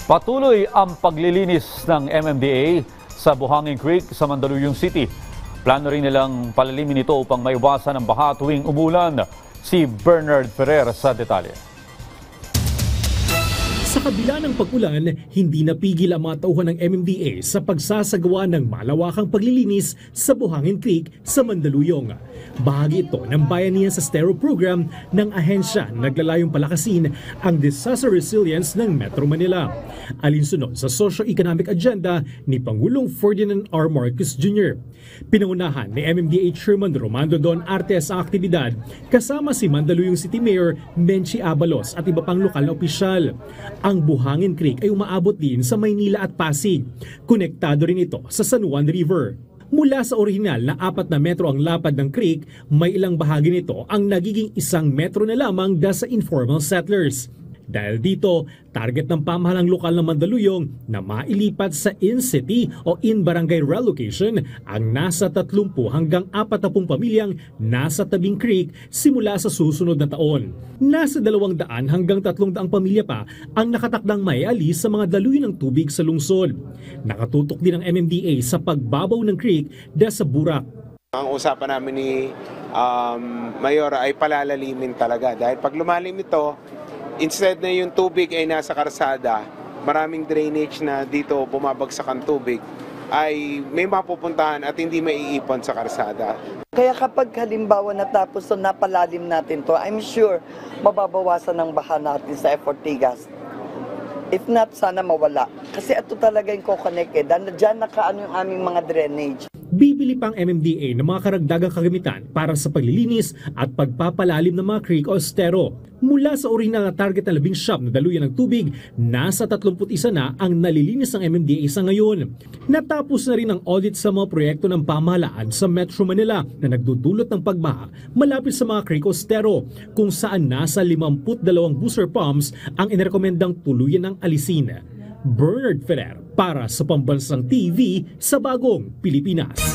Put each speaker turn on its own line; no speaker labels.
Patuloy ang paglilinis ng MMDA sa Buhangin Creek sa Mandaluyong City. Plano rin nilang palalimin ito upang maiwasan ang baha tuwing umulan. Si Bernard Ferrer sa detalye.
Sa kabila ng pag-ulan, hindi napigil ang mga tauhan ng MMDA sa pagsasagawa ng malawakang paglilinis sa Buhangin Creek sa Mandaluyong. Bahagi ito ng bayanihan sa STERO program ng ahensya na naglalayong palakasin ang disaster resilience ng Metro Manila. Alinsunod sa socio-economic agenda ni Pangulong Ferdinand R. Marcos Jr. Pinangunahan ni MMDA Chairman Romando Don Artes ang aktibidad kasama si Mandaluyong City Mayor Menchie Abalos at iba pang lokal na opisyal. Ang Buhangin Creek ay umaabot din sa Maynila at Pasig. Konektado rin ito sa San Juan River. Mula sa orihinal na 4 na metro ang lapad ng creek, may ilang bahagi nito ang nagiging 1 metro na lamang dahil sa informal settlers. Dahil dito, target ng pamahalang lokal ng Mandaluyong na mailipat sa in-city o in-barangay relocation ang nasa 30 hanggang 40 pamilyang nasa tabing creek simula sa susunod na taon. Nasa 200 hanggang 300 pamilya pa ang nakatakdang maialis sa mga daluyan ng tubig sa lungsod. Nakatutok din ang MMDA sa pagbabaw ng creek dahil sa burak.
Ang usapan namin ni Mayor ay palalalimin talaga dahil pag lumalim ito, instead na yung tubig ay nasa karsada, maraming drainage na dito bumabagsak ang tubig, ay may mapupuntahan at hindi maiipon sa karsada.
Kaya kapag halimbawa natapos na napalalim natin to, I'm sure mababawasan ang baha natin sa Ortigas. If not, sana mawala. Kasi ito talaga yung ko-connect eh. Diyan nakaano yung aming mga drainage.
Bibili pang MMDA ng mga karagdagang kagamitan para sa paglilinis at pagpapalalim ng mga creek o estero. Mula sa orihinal na target na 19 na daluyan ng tubig, nasa 31 na ang nalilinis ng MMDA sa ngayon. Natapos na rin ang audit sa mga proyekto ng pamahalaan sa Metro Manila na nagdudulot ng pagbaha malapit sa mga creek o estero, kung saan nasa 52 booster pumps ang inirekomendang tuluyan ng alisin. Bernard Ferrer para sa Pambansang TV sa Bagong Pilipinas.